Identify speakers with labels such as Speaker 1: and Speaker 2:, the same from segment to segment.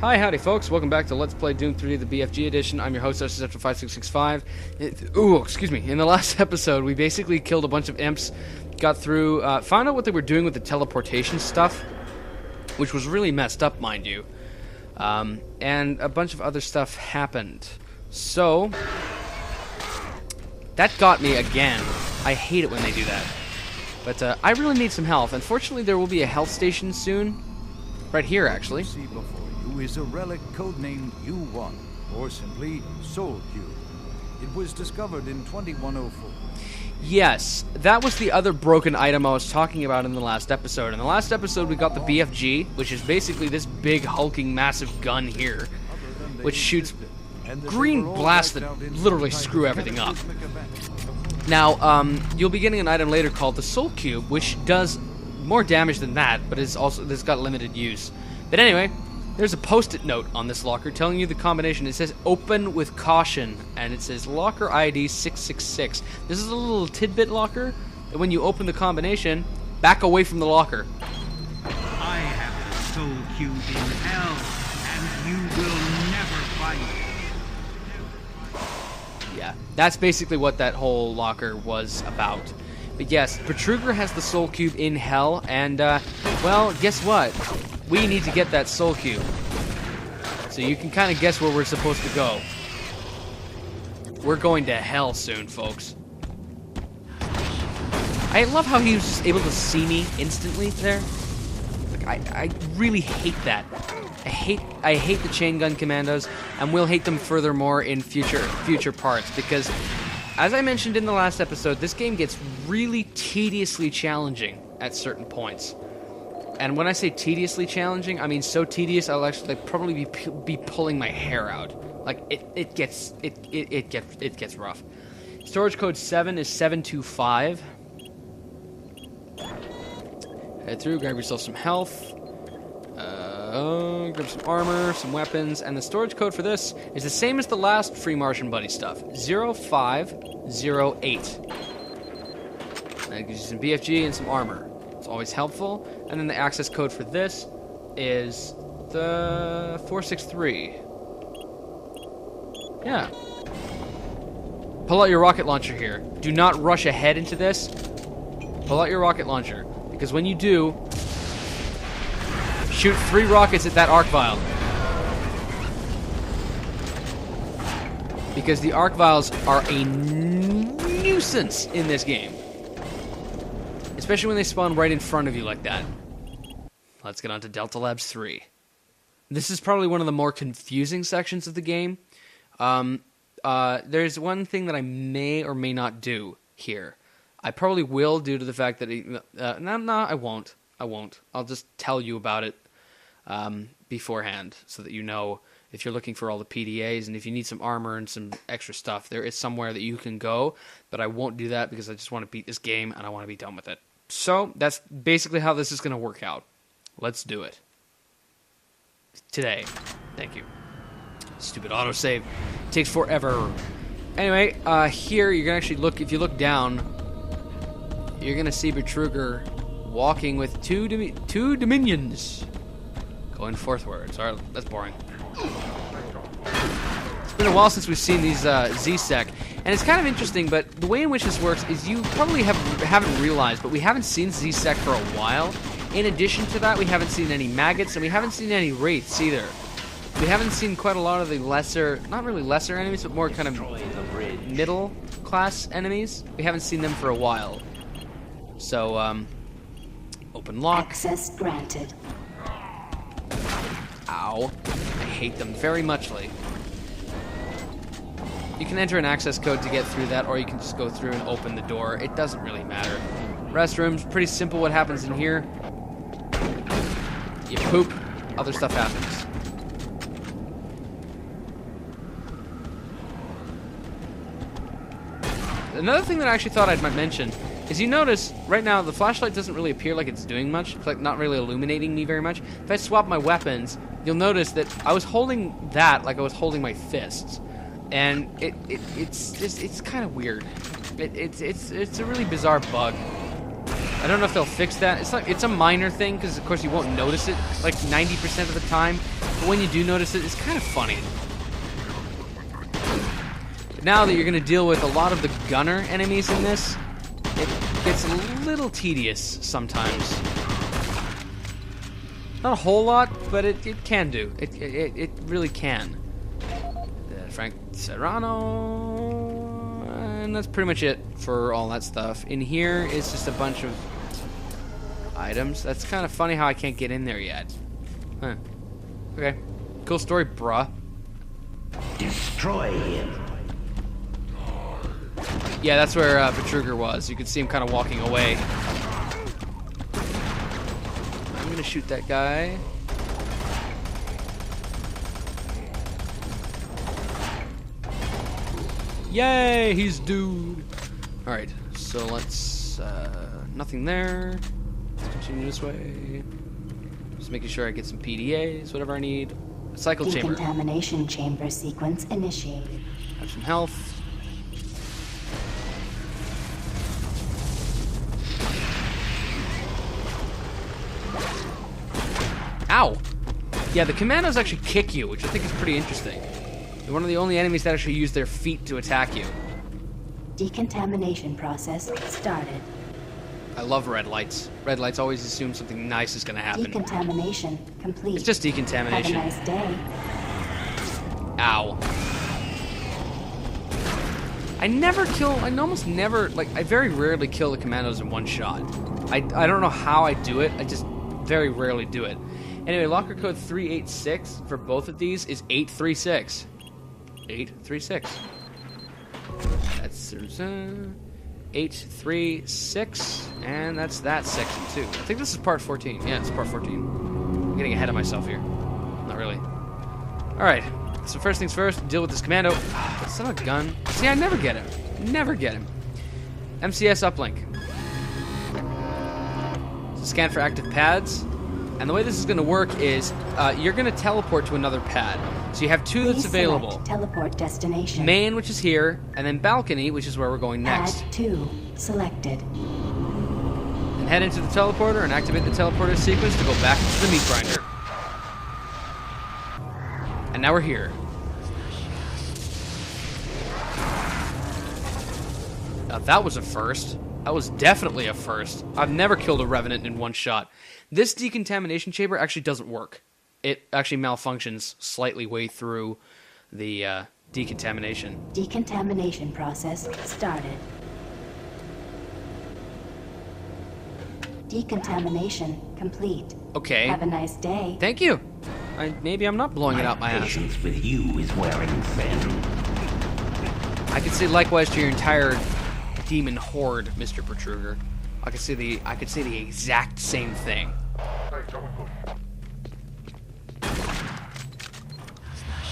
Speaker 1: Hi, howdy folks, welcome back to Let's Play Doom 3, the BFG edition. I'm your host, Scepter5665. Excuse me. In the last episode, we basically killed a bunch of imps, got through, found out what they were doing with the teleportation stuff, which was really messed up, mind you. And a bunch of other stuff happened. So, that got me again. I hate it when they do that. But I really need some health. Unfortunately, there will be a health station soon. Right here, actually.
Speaker 2: See before you is a relic codenamed U1, or simply Soul Cube. It was discovered in 2104.
Speaker 1: Yes, that was the other broken item I was talking about in the last episode. In the last episode, we got the BFG, which is basically this big, hulking, massive gun here, which shoots green blasts that literally screw everything up. Now, you'll be getting an item later called the Soul Cube, which does more damage than that, but it's got limited use. But anyway, there's a post-it note on this locker telling you the combination. It says open with caution, and it says locker ID 666. This is a little tidbit locker that when you open the combination, back away from the locker.
Speaker 3: I have the Soul Cube in hell, and you will never find it.
Speaker 1: Yeah, that's basically what that whole locker was about. But yes, Betruger has the Soul Cube in hell, and, well, guess what? We need to get that Soul Cube. So you can kind of guess where we're supposed to go. We're going to hell soon, folks. I love how he was just able to see me instantly there. Like, I really hate that. I hate the chain gun commandos, and we'll hate them furthermore in future parts, because as I mentioned in the last episode, this game gets really tediously challenging at certain points. And when I say tediously challenging, I mean so tedious I'll actually probably be pulling my hair out. Like it gets rough. Storage code 7 is 725. Head through, grab yourself some health. Grab some armor, some weapons, and the storage code for this is the same as the last Free Martian Buddy stuff, 0508. That gives you some BFG and some armor. It's always helpful. And then the access code for this is the 463. Yeah. Pull out your rocket launcher here. Do not rush ahead into this. Pull out your rocket launcher, because when you do, shoot 3 rockets at that arc vial. Because the arc vials are a nuisance in this game. Especially when they spawn right in front of you like that. Let's get on to Delta Labs 3. This is probably one of the more confusing sections of the game. There's one thing that I may or may not do here. I probably will, due to the fact that... No, I won't. I'll just tell you about it beforehand, so that you know if you're looking for all the PDAs, and if you need some armor and some extra stuff, there is somewhere that you can go, but I won't do that because I just want to beat this game and I want to be done with it. So that's basically how this is going to work out. Let's do it. Today. Thank you. Stupid autosave. Takes forever. Anyway, here you're going to actually look, if you look down, you're going to see Betruger walking with two Dominions. Going forthwards. Alright, that's boring. It's been a while since we've seen these Z-Sec, and it's kind of interesting, but the way in which this works is you probably haven't realized, but we haven't seen Z-Sec for a while. In addition to that, we haven't seen any maggots, and we haven't seen any wraiths either. We haven't seen quite a lot of the lesser, not really lesser enemies, but more kind of middle-class enemies. We haven't seen them for a while. So, open lock.
Speaker 4: Access granted.
Speaker 1: Ow. I hate them very muchly. You can enter an access code to get through that, or you can just go through and open the door. It doesn't really matter. Restrooms, pretty simple what happens in here. You poop, other stuff happens. Another thing that I actually thought I might mention is you notice, right now, the flashlight doesn't really appear like it's doing much. It's like not really illuminating me very much. If I swap my weapons, you'll notice that I was holding that like I was holding my fists. And it's kind of weird. It's a really bizarre bug. I don't know if they'll fix that. It's a minor thing because of course you won't notice it like 90% of the time. But when you do notice it, it's kind of funny. But now that you're gonna deal with a lot of the gunner enemies in this, it gets a little tedious sometimes. Not a whole lot, but it can do. It really can. Frank Serrano, and that's pretty much it for all that stuff. In here is just a bunch of items. That's kind of funny how I can't get in there yet. Huh. Okay. Cool story, bruh.
Speaker 4: Destroy him.
Speaker 1: Yeah, that's where Betruger was. You could see him kind of walking away. I'm gonna shoot that guy. Yay, he's dude. Alright, so let's, nothing there. Let's continue this way. Just making sure I get some PDAs, whatever I need. A cycle chamber.
Speaker 5: Decontamination chamber sequence initiated.
Speaker 1: Have some health. Ow! Yeah, the commandos actually kick you, which I think is pretty interesting. They're one of the only enemies that actually use their feet to attack you.
Speaker 5: Decontamination process started.
Speaker 1: I love red lights. Red lights always assume something nice is going to happen.
Speaker 5: Decontamination complete.
Speaker 1: It's just decontamination.
Speaker 5: Have a nice day.
Speaker 1: Ow. I almost never, like, I very rarely kill the commandos in one shot. I don't know how I do it. I just very rarely do it. Anyway, locker code 386 for both of these is 836. 836. That's 836, and that's that section too. I think this is part 14. Yeah, it's part 14. I'm getting ahead of myself here. Not really. Alright, so first things first, deal with this commando. It's not a gun. See, I never get him. Never get him. MCS uplink. So scan for active pads. And the way this is going to work is you're going to teleport to another pad. So you have two that's available.
Speaker 5: Teleport destination.
Speaker 1: Main, which is here, and then balcony, which is where we're going next.
Speaker 5: Pad 2 selected.
Speaker 1: And head into the teleporter and activate the teleporter sequence to go back into the meat grinder. And now we're here. Now that was a first. That was definitely a first. I've never killed a Revenant in one shot. This decontamination chamber actually doesn't work. It actually malfunctions slightly way through the decontamination.
Speaker 5: Decontamination process started. Decontamination complete.
Speaker 1: Okay.
Speaker 5: Have a nice day.
Speaker 1: Thank you. Maybe I'm not blowing it out my ass.
Speaker 4: Patience with you is wearing thin.
Speaker 1: I could say likewise to your entire demon horde, Mr. Betruger. I could say the exact same thing.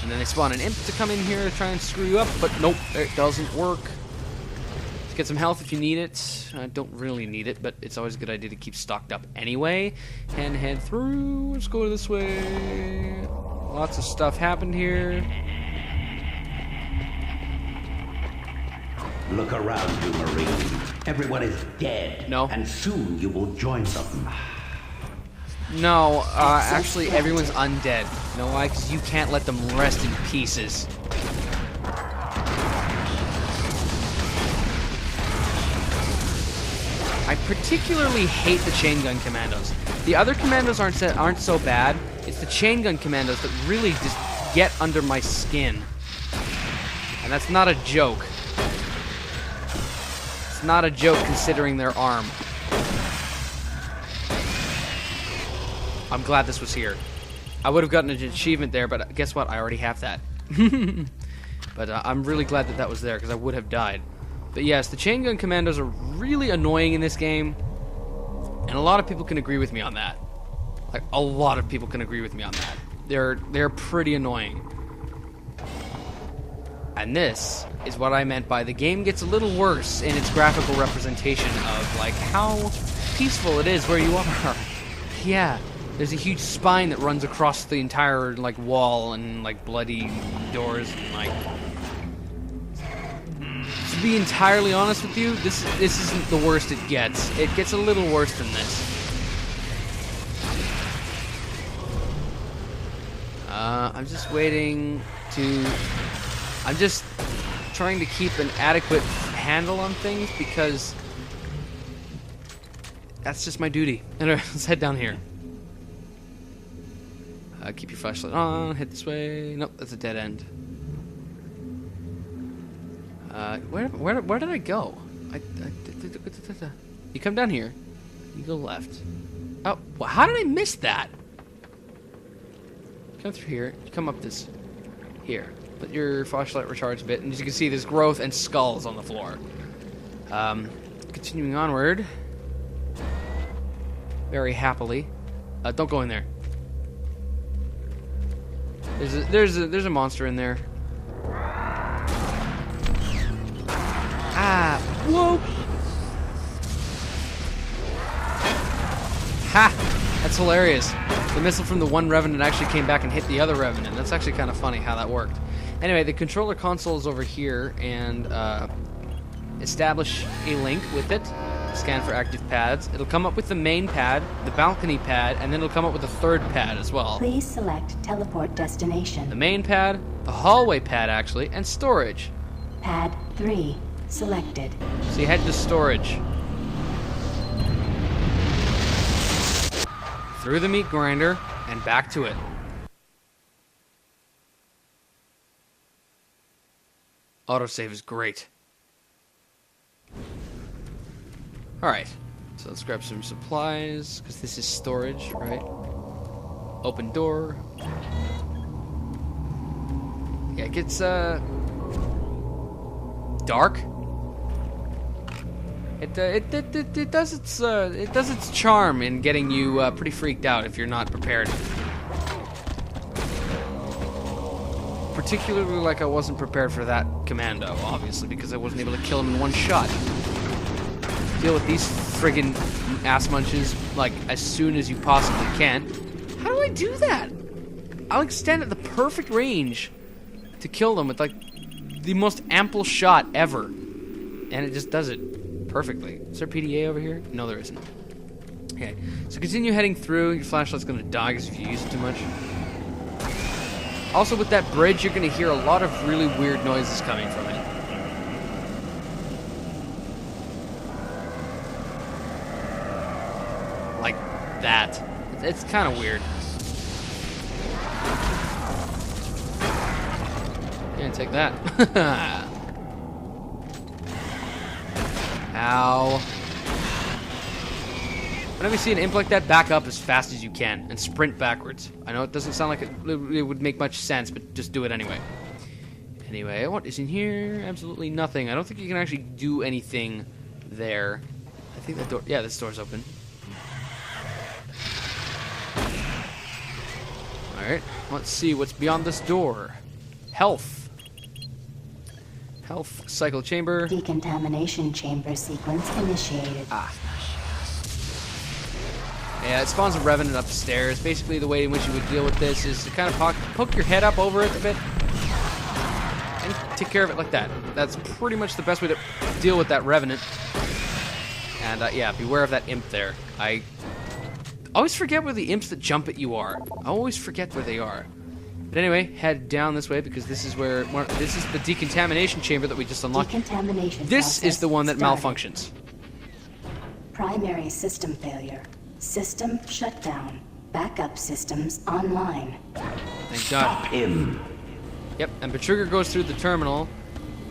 Speaker 1: And then they spawn an imp to come in here to try and screw you up, but nope, it doesn't work. Let's get some health if you need it. I don't really need it, but it's always a good idea to keep stocked up anyway. And head through. Let's go this way. Lots of stuff happened here.
Speaker 4: Look around you, Marine. Everyone is dead.
Speaker 1: No.
Speaker 4: And soon you will join them.
Speaker 1: No, actually everyone's undead. You know why? Because you can't let them rest in pieces. I particularly hate the chain gun commandos. The other commandos aren't so bad. It's the chain gun commandos that really just get under my skin. And that's not a joke. It's not a joke considering their arm. I'm glad this was here. I would have gotten an achievement there, but guess what? I already have that. But I'm really glad that that was there, because I would have died. But yes, the chain gun commandos are really annoying in this game, and a lot of people can agree with me on that. Like, a lot of people can agree with me on that. They're pretty annoying. And this is what I meant by the game gets a little worse in its graphical representation of, like, how peaceful it is where you are. Yeah. There's a huge spine that runs across the entire, like, wall and, like, bloody doors and, like... To be entirely honest with you, this isn't the worst it gets. It gets a little worse than this. I'm just waiting to... I'm just trying to keep an adequate handle on things because that's just my duty. Anyway, let's head down here. Keep your flashlight on, head this way. Nope, that's a dead end. Where did I go? You come down here. You go left. Oh, well, how did I miss that? Come through here. You come up this here. Let your flashlight recharge a bit, and as you can see, there's growth and skulls on the floor. Continuing onward. Very happily. Don't go in there. There's a monster in there. Ah! Whoa! Ha! That's hilarious. The missile from the one Revenant actually came back and hit the other Revenant. That's actually kind of funny how that worked. Anyway, the controller console is over here, and establish a link with it. Scan for active pads. It'll come up with the main pad, the balcony pad, and then it'll come up with a third pad as well.
Speaker 5: Please select teleport destination.
Speaker 1: The main pad, the hallway pad actually, and storage.
Speaker 5: Pad 3 selected.
Speaker 1: So you head to storage. Through the meat grinder, and back to it. Autosave is great. Alright, so let's grab some supplies, because this is storage, right? Open door. Yeah, it gets, dark. It does its charm in getting you pretty freaked out if you're not prepared. Particularly like I wasn't prepared for that commando, obviously, because I wasn't able to kill him in one shot. Deal with these friggin' ass munches like as soon as you possibly can. How do I do that? I'll stand at the perfect range to kill them with like the most ample shot ever, and it just does it perfectly. Is there PDA over here? No, there isn't. Okay, so continue heading through. Your flashlight's gonna die because if you use it too much. Also, with that bridge, you're gonna hear a lot of really weird noises coming from it. Like that. It's kind of weird. Yeah, take that. Ow. Whenever you see an imp like that, back up as fast as you can and sprint backwards. I know it doesn't sound like it would make much sense, but just do it anyway. Anyway, what is in here? Absolutely nothing. I don't think you can actually do anything there. I think that door... Yeah, this door's open. Alright, let's see what's beyond this door. Health. Health cycle chamber.
Speaker 5: Decontamination chamber sequence initiated.
Speaker 1: Ah. Yeah, it spawns a Revenant upstairs. Basically, the way in which you would deal with this is to kind of poke your head up over it a bit and take care of it like that. That's pretty much the best way to deal with that Revenant. And yeah, beware of that imp there. I always forget where the imps that jump at you are. I always forget where they are. But anyway, head down this way because this is where this is the decontamination chamber that we just unlocked.
Speaker 5: Decontamination
Speaker 1: This is the one that
Speaker 5: started.
Speaker 1: malfunctions.
Speaker 5: Primary system failure. System shut down. Backup systems online.
Speaker 1: Thank God.
Speaker 4: Him.
Speaker 1: Yep, and Betrugger goes through the terminal,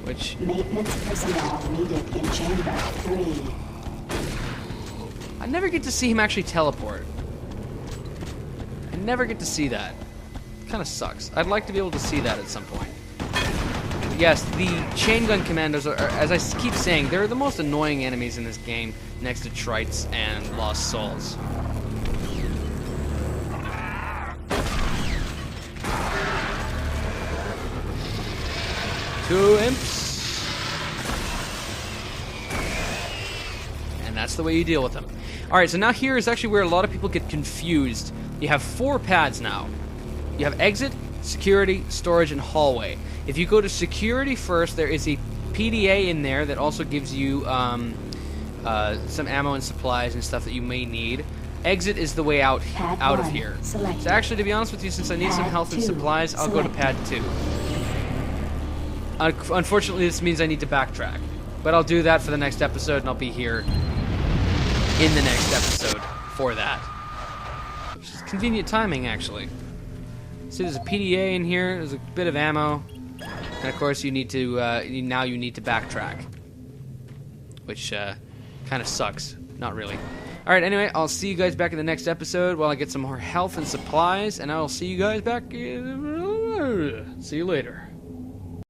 Speaker 1: which
Speaker 5: Maintenance personnel needed in chamber 3.
Speaker 1: I never get to see him actually teleport. I never get to see that. Kind of sucks. I'd like to be able to see that at some point. But yes, the chain gun commandos are, as I keep saying, they're the most annoying enemies in this game, next to Trites and Lost Souls. Two imps. And that's the way you deal with them. Alright, so now here is actually where a lot of people get confused. You have 4 pads now. You have exit, security, storage, and hallway. If you go to security first, there is a PDA in there that also gives you some ammo and supplies and stuff that you may need. Exit is the way out
Speaker 5: Pad
Speaker 1: of
Speaker 5: 1
Speaker 1: here.
Speaker 5: selected.
Speaker 1: So actually, to be honest with you, since I need some
Speaker 5: Pad
Speaker 1: health and
Speaker 5: 2
Speaker 1: supplies, I'll go to
Speaker 5: selected.
Speaker 1: pad 2. Unfortunately, this means I need to backtrack. But I'll do that for the next episode, and I'll be here in the next episode for that. Which is convenient timing, actually. See, there's a PDA in here, there's a bit of ammo, and of course you need to, now you need to backtrack. Which, kind of sucks. Not really. Alright, anyway, I'll see you guys back in the next episode while I get some more health and supplies, and I'll see you guys back. See you later.